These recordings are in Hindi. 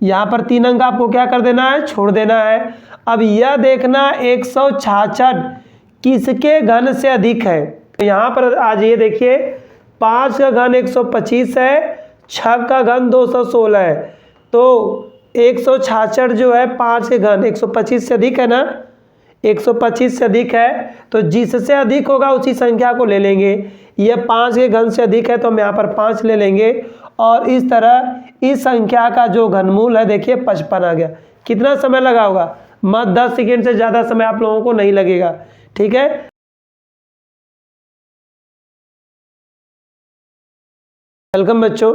यहाँ पर 3 अंक आपको क्या कर देना है, छोड़ देना है। अब यह देखना 166 किसके घन से अधिक है। तो यहाँ पर आज ये देखिए 5 का घन 125 है, 6 का घन 216 है। तो 166 जो है 5 के घन 125 से अधिक है ना, 125 से अधिक है, तो जिससे अधिक होगा उसी संख्या को ले लेंगे। यह 5 के घन से अधिक है तो हम यहाँ पर 5 ले लेंगे। और इस तरह इस संख्या का जो घनमूल है देखिए 55 आ गया। कितना समय लगा होगा, मत 10 सेकेंड से ज़्यादा समय आप लोगों को नहीं लगेगा। ठीक है, वेलकम बच्चों।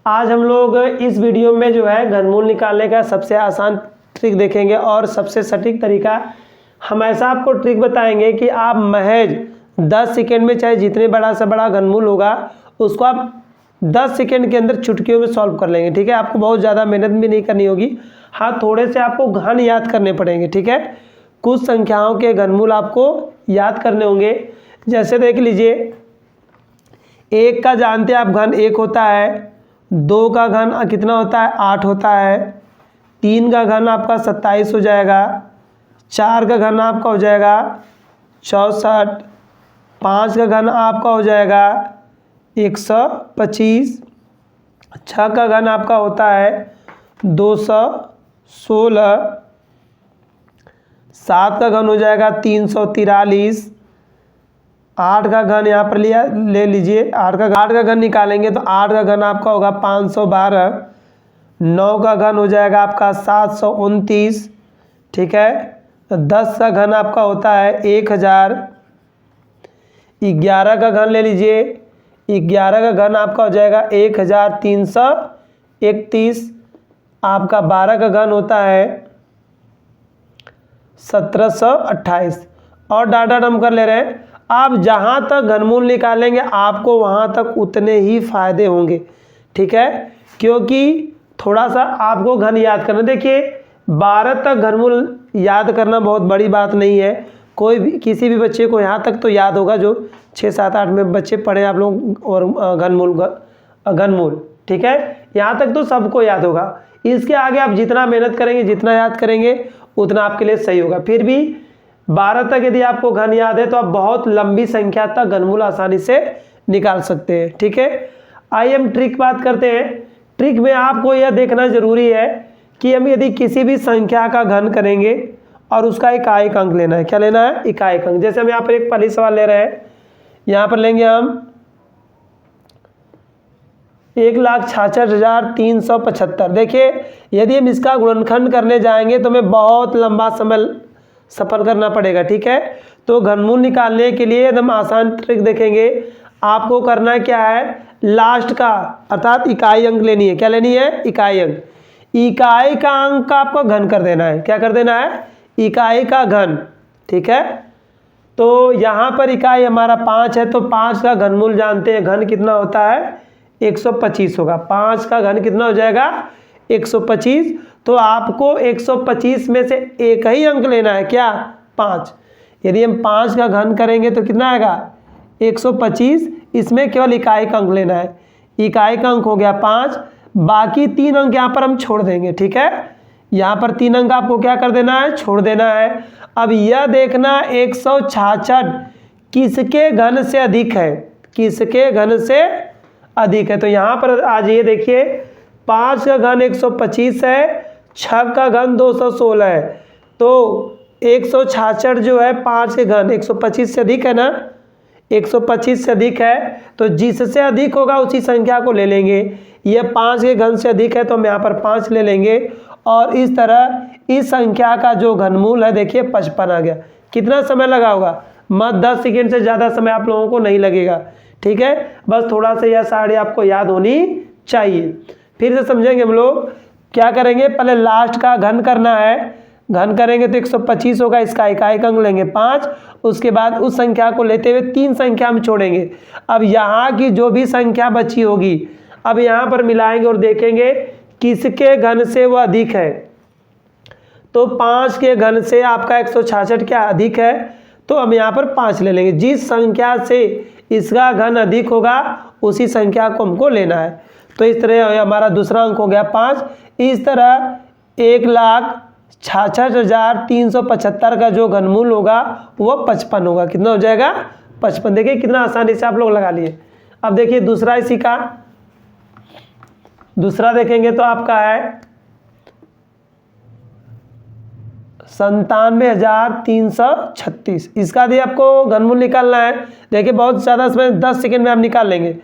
आज हम लोग इस वीडियो में जो है घनमूल निकालने का सबसे आसान ट्रिक देखेंगे और सबसे सटीक तरीका। हम ऐसा आपको ट्रिक बताएंगे कि आप महज 10 सेकेंड में चाहे जितने बड़ा से बड़ा घनमूल होगा उसको आप 10 सेकेंड के अंदर चुटकियों में सॉल्व कर लेंगे। ठीक है, आपको बहुत ज़्यादा मेहनत भी नहीं करनी होगी। हाँ, थोड़े से आपको घन याद करने पड़ेंगे। ठीक है, कुछ संख्याओं के घनमूल आपको याद करने होंगे। जैसे देख लीजिए, 1 का जानते हैं आप घन 1 होता है, 2 का घन कितना होता है 8 होता है, 3 का घन आपका 27 हो जाएगा, 4 का घन आपका हो जाएगा 64, 5 का घन आपका हो जाएगा 125, 6 का घन आपका होता है 216, 7 का घन हो जाएगा 343, 8 का घन यहाँ पर ले लीजिए, 8 का घन निकालेंगे तो 8 का घन आपका होगा 512, 9 का घन हो जाएगा आपका 729। ठीक है, तो 10 का घन आपका होता है 1000, 11 का घन ले लीजिए, 11 का घन आपका हो जाएगा 1331, आपका 12 का घन होता है 1728 और डाटा हम कर ले रहे हैं। आप जहाँ तक घनमूल निकालेंगे आपको वहाँ तक उतने ही फायदे होंगे। ठीक है, क्योंकि थोड़ा सा आपको घन याद करना। देखिए 12 तक घनमूल याद करना बहुत बड़ी बात नहीं है। कोई भी किसी भी बच्चे को यहाँ तक तो याद होगा जो 6, 7, 8 में बच्चे पढ़े आप लोग और घनमूल। ठीक है, यहाँ तक तो सबको याद होगा। इसके आगे आप जितना मेहनत करेंगे, जितना याद करेंगे उतना आपके लिए सही होगा। फिर भी 12 तक यदि आपको घन याद है तो आप बहुत लंबी संख्या तक घनमूल आसानी से निकाल सकते हैं। ठीक है, आइए हम ट्रिक बात करते हैं। ट्रिक में आपको यह देखना जरूरी है कि हम यदि किसी भी संख्या का घन करेंगे और उसका इकाई अंक लेना है। क्या लेना है, इकाई अंक। जैसे हम यहाँ पर एक पहली सवाल ले रहे हैं, यहाँ पर लेंगे हम 1,66,375। देखिए यदि हम इसका गुणनखंड करने जाएंगे तो हमें बहुत लंबा समय सफ़र करना पड़ेगा। ठीक है, तो घनमूल निकालने के लिए एकदम आसान ट्रिक देखेंगे। आपको करना क्या है, लास्ट का अर्थात इकाई अंक लेनी है। क्या लेनी है, इकाई अंक। इकाई का अंक का आपको घन कर देना है। क्या कर देना है, इकाई का घन। ठीक है, तो यहाँ पर इकाई हमारा 5 है तो 5 का घनमूल जानते हैं, घन कितना होता है 125 होगा। 5 का घन कितना हो जाएगा 125। तो आपको 125 में से एक ही अंक लेना है, क्या 5। यदि हम 5 का घन करेंगे तो कितना आएगा 125। इसमें केवल इकाई का अंक लेना है। इकाई का अंक हो गया 5, बाकी 3 अंक यहाँ पर हम छोड़ देंगे। ठीक है, यहाँ पर 3 अंक आपको क्या कर देना है, छोड़ देना है। अब यह देखना 166 किसके घन से अधिक है, किसके घन से अधिक है। तो यहाँ पर आज ये देखिए 5 का घन 125 है, 6 का घन 216 है। तो 166 जो है 5 के घन 125 से अधिक है ना, 125 से अधिक है, तो जिससे अधिक होगा उसी संख्या को ले लेंगे। यह 5 के घन से अधिक है तो हम यहाँ पर 5 ले लेंगे। और इस तरह इस संख्या का जो घनमूल है देखिए 55 आ गया। कितना समय लगा होगा, मत 10 सेकेंड से ज़्यादा समय आप लोगों को नहीं लगेगा। ठीक है, बस थोड़ा सा यह साड़ी आपको याद होनी चाहिए। फिर से समझेंगे हम लोग। क्या करेंगे, पहले लास्ट का घन करना है। घन करेंगे तो 125 होगा, इसका इकाई अंक लेंगे 5। उसके बाद उस संख्या को लेते हुए 3 संख्या हम छोड़ेंगे। अब यहाँ की जो भी संख्या बची होगी अब यहाँ पर मिलाएंगे और देखेंगे किसके घन से वह अधिक है। तो 5 के घन से आपका 166 क्या अधिक है, तो हम यहाँ पर 5 ले लेंगे। जिस संख्या से इसका घन अधिक होगा उसी संख्या को हमको लेना है। तो इस तरह हमारा दूसरा अंक हो गया 5। इस तरह 1,66,375 का जो घनमूल होगा वह 55 होगा। कितना हो जाएगा? 55। देखिए कितना आसानी से आप लोग लगा लिए। अब देखिए दूसरा इसी का, दूसरा देखेंगे तो आपका है 97,336। इसका भी आपको घनमूल निकालना है। देखिए बहुत ज़्यादा, इसमें 10 सेकंड में आप निकाल लेंगे।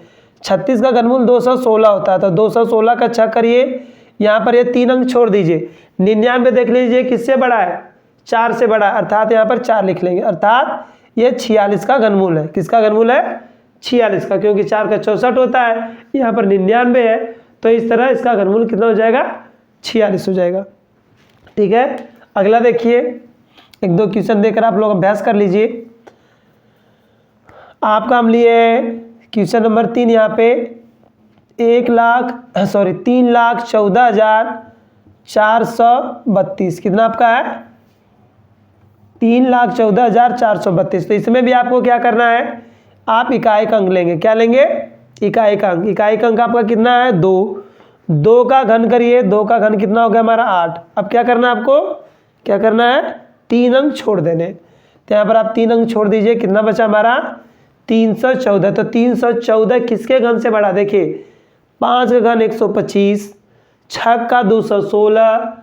36 का घनमूल 216 होता है, तो 216 का 6 करिए, यहाँ पर ये 3 अंक छोड़ दीजिए। 99 देख लीजिए किससे बड़ा है? 4 से बड़ा है, अर्थात यहाँ पर 4 लिख लेंगे, अर्थात ये 46 का घनमूल है। किसका घनमूल है? 46 का, क्योंकि 4 का 64 होता है, यहाँ पर 99 है, तो इस तरह इसका घनमूल कितना हो जाएगा? 46 हो जाएगा। ठीक है, अगला देखिए, 1-2 क्वेश्चन देकर आप लोग अभ्यास कर लीजिए। आपका हम लिए क्वेश्चन नंबर 3, यहाँ पे 3,14,432। कितना आपका है? 3,14,432। तो इसमें भी आपको क्या करना है? आप इकाई का अंक लेंगे। क्या लेंगे? इकाई का अंक। इकाई का अंक आपका कितना है? 2। 2 का घन करिए, 2 का घन कितना हो गया हमारा? 8। अब क्या करना है आपको? क्या करना है? 3 अंक छोड़ देने। तो यहाँ पर आप 3 अंक छोड़ दीजिए। कितना बचा हमारा? 314। तो 314 किसके घन से बड़ा? देखिए 5 का घन 125, 6 का 216,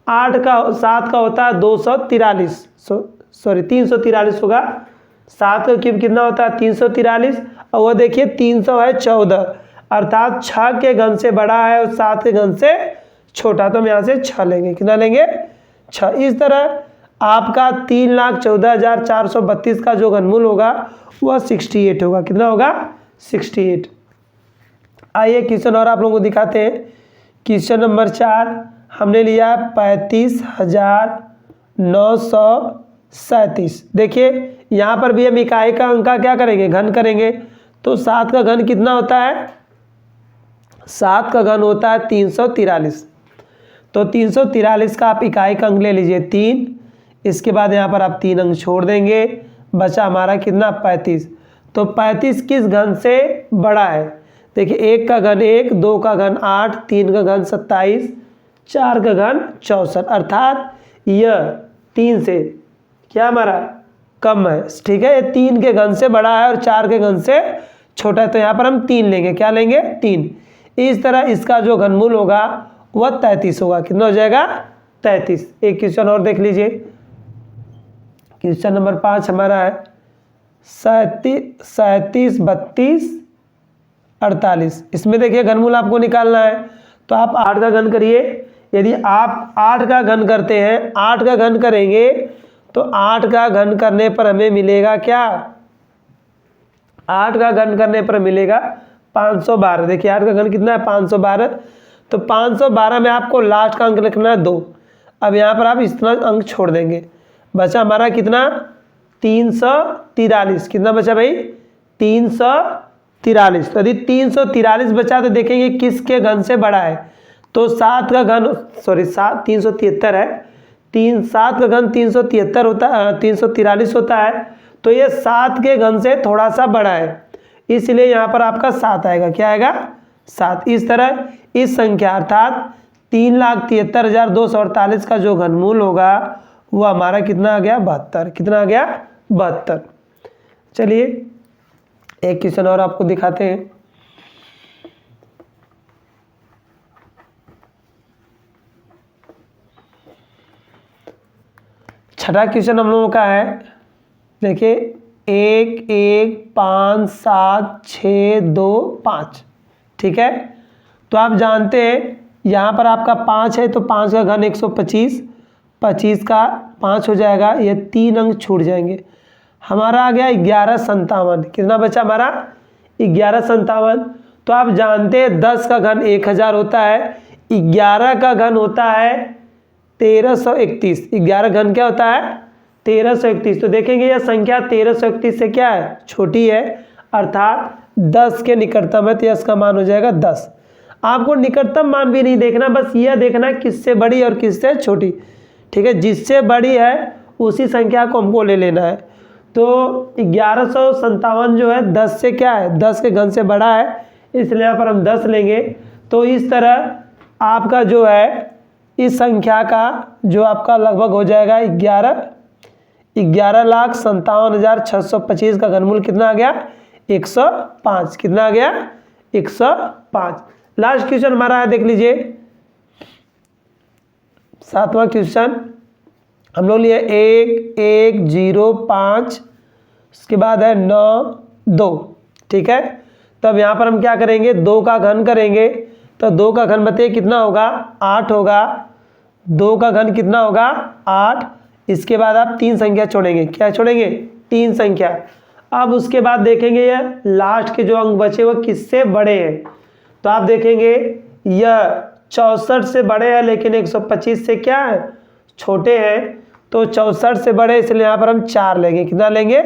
8 का 7 का होता है 243, 343 होगा। 7 का क्यूब कितना होता है? 343, और वो देखिए 300 है 14, अर्थात 6 के घन से बड़ा है और 7 के घन से छोटा। तो हम यहाँ से 6 लेंगे। कितना लेंगे? 6। इस तरह आपका 3,14,432 का जो घनमूल होगा वह 68 होगा। कितना होगा? 68। आइए क्वेश्चन और आप लोगों को दिखाते हैं। क्वेश्चन नंबर 4 हमने लिया 35,937। देखिए यहाँ पर भी हम इकाई का अंक का क्या करेंगे? घन करेंगे। तो 7 का घन कितना होता है? 7 का घन होता है 343। तो 343 का आप इकाई का अंक ले लीजिए 3। इसके बाद यहाँ पर आप 3 अंक छोड़ देंगे, बचा हमारा कितना? 35। तो 35 किस घन से बड़ा है? देखिए 1 का घन 1, 2 का घन 8, 3 का घन 27, 4 का घन 64, अर्थात यह 3 से क्या हमारा? कम है। ठीक है, ये 3 के घन से बड़ा है और 4 के घन से छोटा है, तो यहाँ पर हम 3 लेंगे। क्या लेंगे? 3। इस तरह इसका जो घनमूल होगा वह 33 होगा। कितना हो जाएगा? 33। एक क्वेश्चन और देख लीजिए। क्वेश्चन नंबर 5 हमारा है 37, 32, 48। इसमें देखिए घनमूल आपको निकालना है, तो आप 8 का घन करिए। यदि आप 8 का घन करते हैं, 8 का घन करेंगे तो 8 का घन करने पर हमें मिलेगा क्या? 8 का घन करने पर मिलेगा 512। देखिए 8 का घन कितना है? 512। तो 512 में आपको लास्ट का अंक लिखना है 2। अब यहाँ पर आप इतना अंक छोड़ देंगे, बचा हमारा कितना? 343। कितना बचा भाई? 343। तो यदि 343 बचा तो देखेंगे किसके घन से बड़ा है? तो 7 का घन 373 है। 7 का घन 373 होता है, 343 होता है, तो ये 7 के घन से थोड़ा सा बड़ा है, इसलिए यहाँ पर आपका 7 आएगा। क्या आएगा? 7। इस तरह इस संख्या अर्थात 3,73,248 का जो घनमूल होगा वो हमारा कितना आ गया? 72। कितना आ गया? 72। चलिए एक क्वेश्चन और आपको दिखाते हैं। छठा क्वेश्चन हम लोगों का है, देखिए 1, 1, 5, 7, 6, 2, 5। ठीक है, तो आप जानते हैं यहाँ पर आपका 5 है, तो 5 का घन 125, 25 का 5 हो जाएगा, ये 3 अंक छूट जाएंगे। हमारा आ गया 1157। कितना बचा हमारा? 1157। तो आप जानते हैं 10 का घन 1000 होता है, 11 का घन होता है 1331। 11 घन क्या होता है? 1331। तो देखेंगे यह संख्या 1331 से क्या है? छोटी है, अर्थात 10 के निकटतम है, तो इसका मान हो जाएगा 10। आपको निकटतम मान भी नहीं देखना, बस यह देखना किससे बड़ी और किससे छोटी। ठीक है, जिससे बड़ी है उसी संख्या को हमको ले लेना है। तो 1157 जो है 10 से क्या है? 10 के घन से बड़ा है, इसलिए यहाँ पर हम 10 लेंगे। तो इस तरह आपका जो है इस संख्या का जो आपका लगभग हो जाएगा 11,57,625 का घनमूल कितना आ गया 105। कितना आ गया 105। लास्ट क्वेश्चन हमारा है, देख लीजिए 7वां क्वेश्चन हम लोग लिए 1,1,0,5 उसके बाद है 9,2। ठीक है, तब यहाँ पर हम क्या करेंगे 2 का घन करेंगे तो 2 का घन बताइए कितना होगा 8 होगा। 2 का घन कितना होगा 8। इसके बाद आप 3 संख्या छोड़ेंगे, क्या छोड़ेंगे 3 संख्या। अब उसके बाद देखेंगे यह लास्ट के जो अंक बचे वो किससे बड़े हैं, तो आप देखेंगे यह 64 से बड़े हैं लेकिन 125 से क्या है छोटे हैं, तो 64 से बड़े इसलिए यहाँ पर हम 4 लेंगे। कितना लेंगे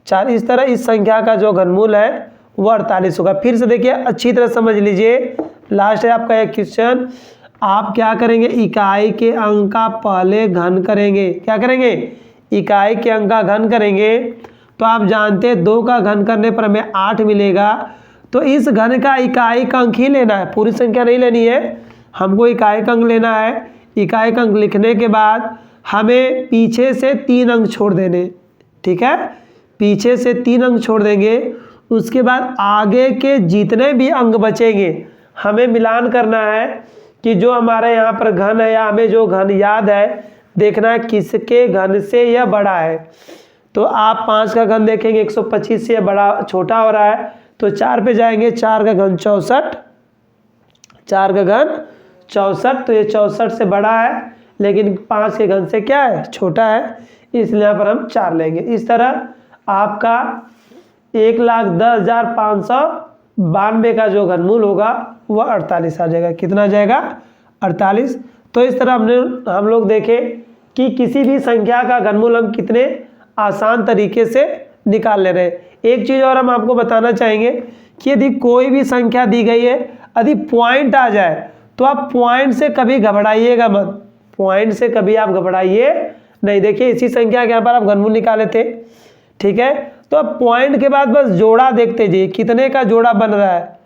4। इस तरह इस संख्या का जो घनमूल है वो 48 होगा। फिर से देखिए अच्छी तरह समझ लीजिए, लास्ट है आपका एक क्वेश्चन। आप क्या करेंगे इकाई के अंक का पहले घन करेंगे। क्या करेंगे इकाई के अंक का घन करेंगे, तो आप जानते हैं 2 का घन करने पर हमें 8 मिलेगा। तो इस घन का इकाई का अंक ही लेना है, पूरी संख्या नहीं लेनी है, हमको इकाई का अंक लेना है। इकाई का अंक लिखने के बाद हमें पीछे से 3 अंक छोड़ देने। ठीक है, पीछे से 3 अंक छोड़ देंगे। उसके बाद आगे के जितने भी अंक बचेंगे हमें मिलान करना है कि जो हमारे यहाँ पर घन है या हमें जो घन याद है देखना है किसके घन से यह बड़ा है। तो आप 5 का घन देखेंगे 125 से बड़ा छोटा हो रहा है, तो 4 पे जाएंगे, 4 का घन 64, 4 का घन 64, तो ये 64 से बड़ा है लेकिन 5 के घन से क्या है छोटा है, इसलिए यहाँ पर हम 4 लेंगे। इस तरह आपका 1,10,592 का जो घनमूल होगा वह 48 आ जाएगा। कितना आ जाएगा 48। तो इस तरह हम लोग देखे कि किसी भी संख्या का घनमूल हम कितने आसान तरीके से निकाल ले रहे हैं। एक चीज़ और हम आपको बताना चाहेंगे कि यदि कोई भी संख्या दी गई है, यदि पॉइंट आ जाए तो आप पॉइंट से कभी घबराइएगा मत, पॉइंट से कभी आप घबराइए नहीं। देखिए इसी संख्या के यहाँ पर आप घनमूल निकाले थे। ठीक है, तो अब पॉइंट के बाद बस जोड़ा देखते जाइए कितने का जोड़ा बन रहा है।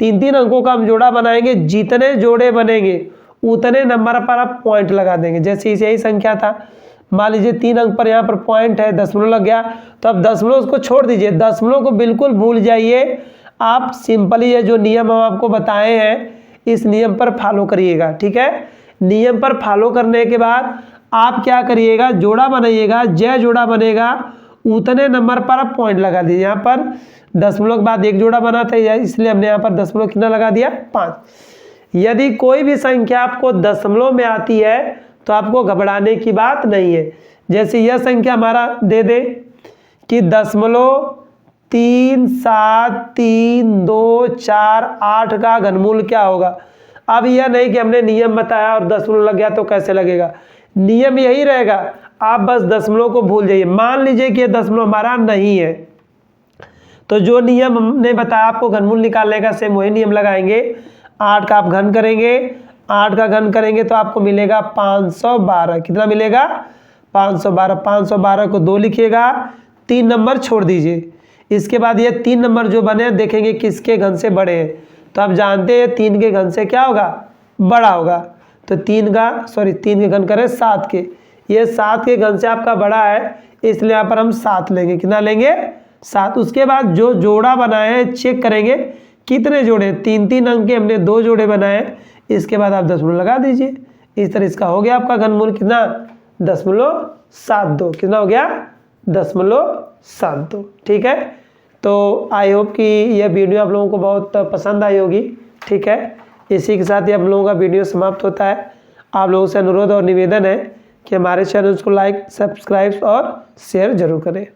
3-3 अंकों का हम जोड़ा बनाएंगे, जितने जोड़े बनेंगे उतने नंबर पर आप पॉइंट लगा देंगे। जैसे इसे यही संख्या था, मान लीजिए 3 अंक पर यहाँ पर पॉइंट है, दशमलव लग गया, तो अब दशमलव उसको छोड़ दीजिए, दशमलव को बिल्कुल भूल जाइए। आप सिंपली ये जो नियम हम आपको बताए हैं इस नियम पर फॉलो करिएगा। ठीक है, नियम पर फॉलो करने के बाद आप क्या करिएगा जोड़ा बनाइएगा, जय जोड़ा बनेगा उतने नंबर पर आप पॉइंट लगा दीजिए। यहाँ पर दशमलव के बाद 1 जोड़ा बना था इसलिए हमने यहाँ पर दशमलव कितना लगा दिया 5। यदि कोई भी संख्या आपको दशमलव में आती है तो आपको घबराने की बात नहीं है। जैसे यह संख्या हमारा दे दे कि 0.373248 का घनमूल क्या होगा। अब यह नहीं कि हमने नियम बताया और दशमलव लग गया तो कैसे लगेगा, नियम यही रहेगा, आप बस दशमलव को भूल जाइए। मान लीजिए कि यह दशमलव हमारा नहीं है तो जो नियम हमने बताया आपको घनमूल निकालने का सेम वही नियम लगाएंगे। 8 का आप घन करेंगे, 8 का घन करेंगे तो आपको मिलेगा 512। कितना मिलेगा 512। 512 को 2 लिखिएगा, 3 नंबर छोड़ दीजिए। इसके बाद ये 3 नंबर जो बने देखेंगे किसके घन से बड़े हैं, तो आप जानते हैं 3 के घन से क्या होगा बड़ा होगा। तो 3 के घन करें 7 के, ये 7 के घन से आपका बड़ा है इसलिए यहाँ पर हम 7 लेंगे। कितना लेंगे 7। उसके बाद जो जोड़ा बनाए हैं चेक करेंगे कितने जोड़े, 3-3 अंक के हमने 2 जोड़े बनाए, इसके बाद आप दशमलव लगा दीजिए। इस तरह इसका हो गया आपका घनमूल कितना 0.72। कितना हो गया 0.72। ठीक है, तो आई होप कि यह वीडियो आप लोगों को बहुत पसंद आई होगी। ठीक है, इसी के साथ ही आप लोगों का वीडियो समाप्त होता है। आप लोगों से अनुरोध और निवेदन है कि हमारे चैनल को लाइक, सब्सक्राइब और शेयर जरूर करें।